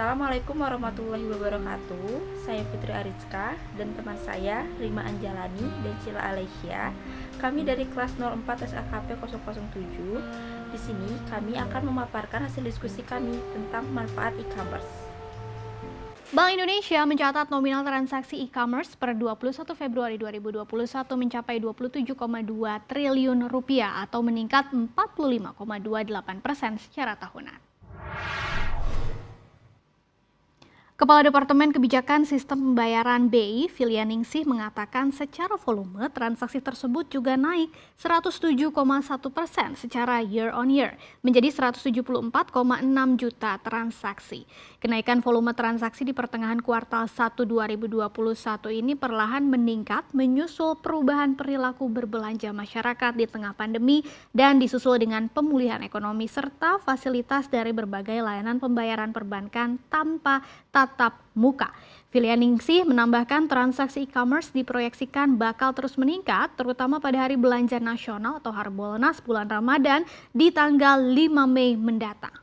Assalamualaikum warahmatullahi wabarakatuh. Saya Putri Ariska dan teman saya Rima Anjalani dan Cila Alesya. Kami dari kelas 04 SAKP 007. Di sini kami akan memaparkan hasil diskusi kami tentang manfaat e-commerce. Bank Indonesia mencatat nominal transaksi e-commerce per 21 Februari 2021 mencapai 27,2 triliun rupiah atau meningkat 45,28% secara tahunan. Kepala Departemen Kebijakan Sistem Pembayaran BI, Filianingsih, mengatakan secara volume transaksi tersebut juga naik 107,1% secara year on year menjadi 174,6 juta transaksi. Kenaikan volume transaksi di pertengahan kuartal 1 2021 ini perlahan meningkat menyusul perubahan perilaku berbelanja masyarakat di tengah pandemi dan disusul dengan pemulihan ekonomi serta fasilitas dari berbagai layanan pembayaran perbankan tanpa tatap muka. Filianingsih menambahkan transaksi e-commerce diproyeksikan bakal terus meningkat, terutama pada hari belanja nasional atau Harbolnas bulan Ramadan di tanggal 5 Mei mendatang.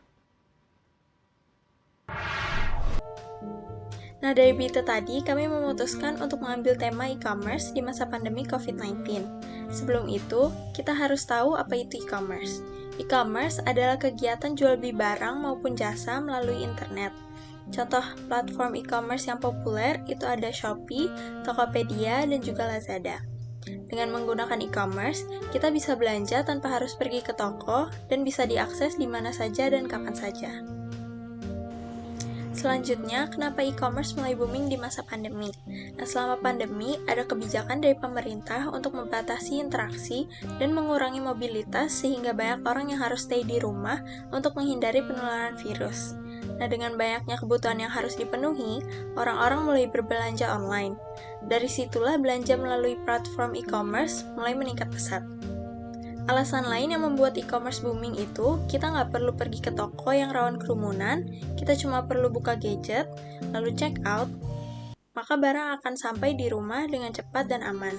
Nah, dari berita tadi, kami memutuskan untuk mengambil tema e-commerce di masa pandemi COVID-19. Sebelum itu, kita harus tahu apa itu e-commerce. E-commerce adalah kegiatan jual beli barang maupun jasa melalui internet. Contoh platform e-commerce yang populer itu ada Shopee, Tokopedia, dan juga Lazada. Dengan menggunakan e-commerce, kita bisa belanja tanpa harus pergi ke toko dan bisa diakses di mana saja dan kapan saja. Selanjutnya, kenapa e-commerce mulai booming di masa pandemi? Nah, selama pandemi, ada kebijakan dari pemerintah untuk membatasi interaksi dan mengurangi mobilitas sehingga banyak orang yang harus stay di rumah untuk menghindari penularan virus. Nah, dengan banyaknya kebutuhan yang harus dipenuhi, orang-orang mulai berbelanja online. Dari situlah belanja melalui platform e-commerce mulai meningkat pesat. Alasan lain yang membuat e-commerce booming itu, kita nggak perlu pergi ke toko yang rawan kerumunan, kita cuma perlu buka gadget, lalu check out, maka barang akan sampai di rumah dengan cepat dan aman.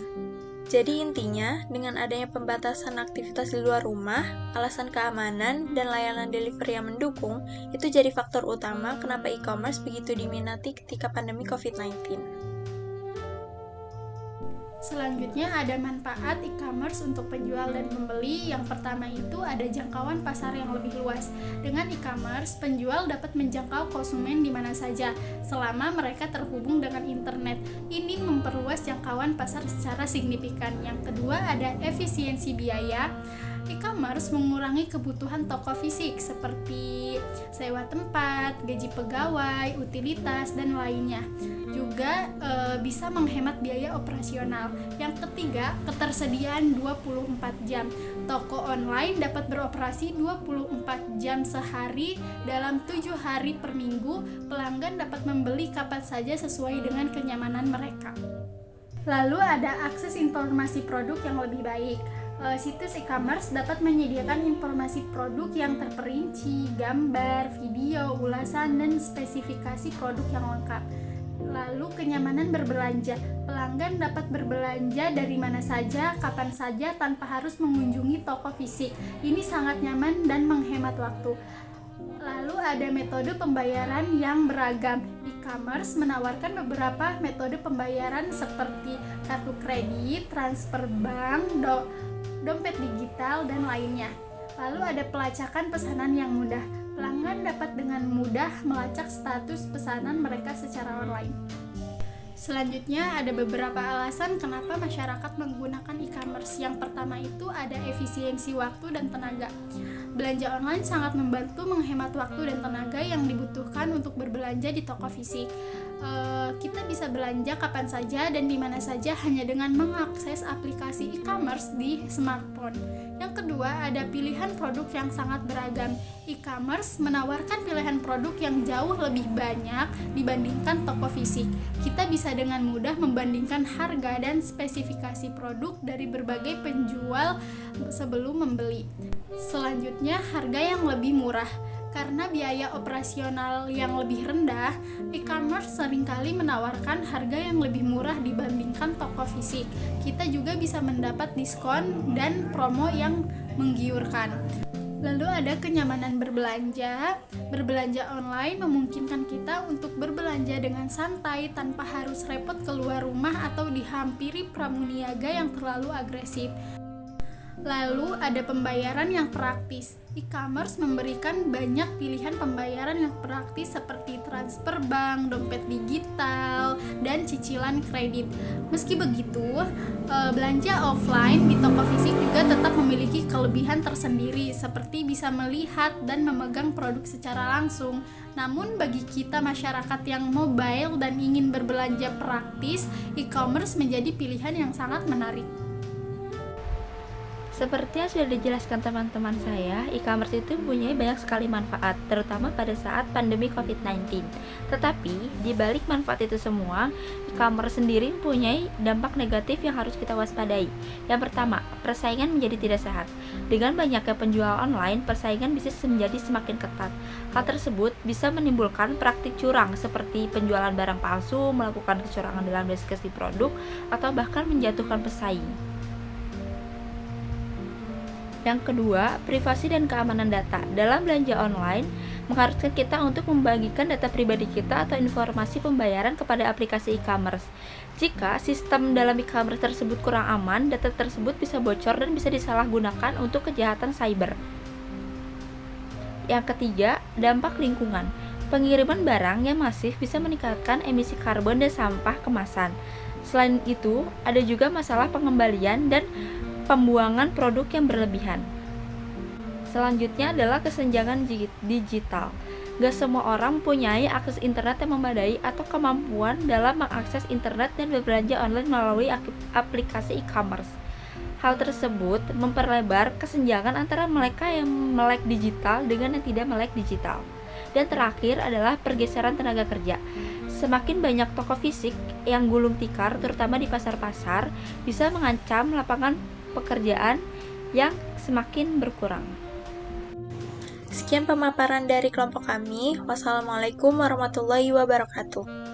Jadi intinya, dengan adanya pembatasan aktivitas di luar rumah, alasan keamanan, dan layanan delivery yang mendukung, itu jadi faktor utama kenapa e-commerce begitu diminati ketika pandemi COVID-19. Selanjutnya ada manfaat e-commerce untuk penjual dan pembeli. Yang pertama itu ada jangkauan pasar yang lebih luas. Dengan e-commerce, penjual dapat menjangkau konsumen di mana saja selama mereka terhubung dengan internet. Ini memperluas jangkauan pasar secara signifikan. Yang kedua ada efisiensi biaya. E-commerce mengurangi kebutuhan toko fisik seperti sewa tempat, gaji pegawai, utilitas, dan lainnya. Juga bisa menghemat biaya operasional. Yang ketiga, ketersediaan 24 jam. Toko online dapat beroperasi 24 jam sehari dalam 7 hari per minggu. Pelanggan dapat membeli kapan saja sesuai dengan kenyamanan mereka. Lalu ada akses informasi produk yang lebih baik. Situs e-commerce dapat menyediakan informasi produk yang terperinci, gambar, video, ulasan, dan spesifikasi produk yang lengkap. Lalu kenyamanan berbelanja. Pelanggan dapat berbelanja dari mana saja, kapan saja tanpa harus mengunjungi toko fisik. Ini sangat nyaman dan menghemat waktu. Lalu ada metode pembayaran yang beragam. E-commerce menawarkan beberapa metode pembayaran seperti kartu kredit, transfer bank, dompet digital, dan lainnya. Lalu ada pelacakan pesanan yang mudah. Pelanggan dapat dengan mudah melacak status pesanan mereka secara online. Selanjutnya ada beberapa alasan kenapa masyarakat menggunakan e-commerce. Yang pertama itu ada efisiensi waktu dan tenaga. Belanja online sangat membantu menghemat waktu dan tenaga yang dibutuhkan untuk berbelanja di toko fisik. Kita bisa belanja kapan saja dan di mana saja hanya dengan mengakses aplikasi e-commerce di smartphone. Yang kedua, ada pilihan produk yang sangat beragam. E-commerce menawarkan pilihan produk yang jauh lebih banyak dibandingkan toko fisik. Kita bisa dengan mudah membandingkan harga dan spesifikasi produk dari berbagai penjual sebelum membeli. Selanjutnya, harga yang lebih murah. Karena biaya operasional yang lebih rendah, e-commerce seringkali menawarkan harga yang lebih murah dibandingkan toko fisik. Kita juga bisa mendapat diskon dan promo yang menggiurkan. Lalu ada kenyamanan berbelanja. Berbelanja online memungkinkan kita untuk berbelanja dengan santai tanpa harus repot keluar rumah atau dihampiri pramuniaga yang terlalu agresif. Lalu ada pembayaran yang praktis. E-commerce memberikan banyak pilihan pembayaran yang praktis seperti transfer bank, dompet digital, dan cicilan kredit. Meski begitu, belanja offline di toko fisik juga tetap memiliki kelebihan tersendiri seperti bisa melihat dan memegang produk secara langsung. Namun bagi kita masyarakat yang mobile dan ingin berbelanja praktis, e-commerce menjadi pilihan yang sangat menarik. Seperti yang sudah dijelaskan teman-teman saya, e-commerce itu mempunyai banyak sekali manfaat, terutama pada saat pandemi COVID-19. Tetapi, di balik manfaat itu semua, e-commerce sendiri mempunyai dampak negatif yang harus kita waspadai. Yang pertama, persaingan menjadi tidak sehat. Dengan banyaknya penjual online, persaingan bisnis menjadi semakin ketat. Hal tersebut bisa menimbulkan praktik curang seperti penjualan barang palsu, melakukan kecurangan dalam deskripsi produk, atau bahkan menjatuhkan pesaing. Yang kedua, privasi dan keamanan data. Dalam belanja online, mengharuskan kita untuk membagikan data pribadi kita atau informasi pembayaran kepada aplikasi e-commerce. Jika sistem dalam e-commerce tersebut kurang aman, data tersebut bisa bocor dan bisa disalahgunakan untuk kejahatan cyber. Yang ketiga, dampak lingkungan. Pengiriman barang yang masif bisa meningkatkan emisi karbon dan sampah kemasan. Selain itu, ada juga masalah pengembalian dan pembuangan produk yang berlebihan. Selanjutnya adalah kesenjangan digital. Gak semua orang mempunyai akses internet yang memadai atau kemampuan dalam mengakses internet dan berbelanja online melalui aplikasi e-commerce. Hal tersebut memperlebar kesenjangan antara mereka yang melek digital dengan yang tidak melek digital. Dan terakhir adalah pergeseran tenaga kerja. Semakin banyak toko fisik yang gulung tikar, terutama di pasar-pasar, bisa mengancam lapangan pekerjaan yang semakin berkurang. Sekian pemaparan dari kelompok kami. Wassalamualaikum warahmatullahi wabarakatuh.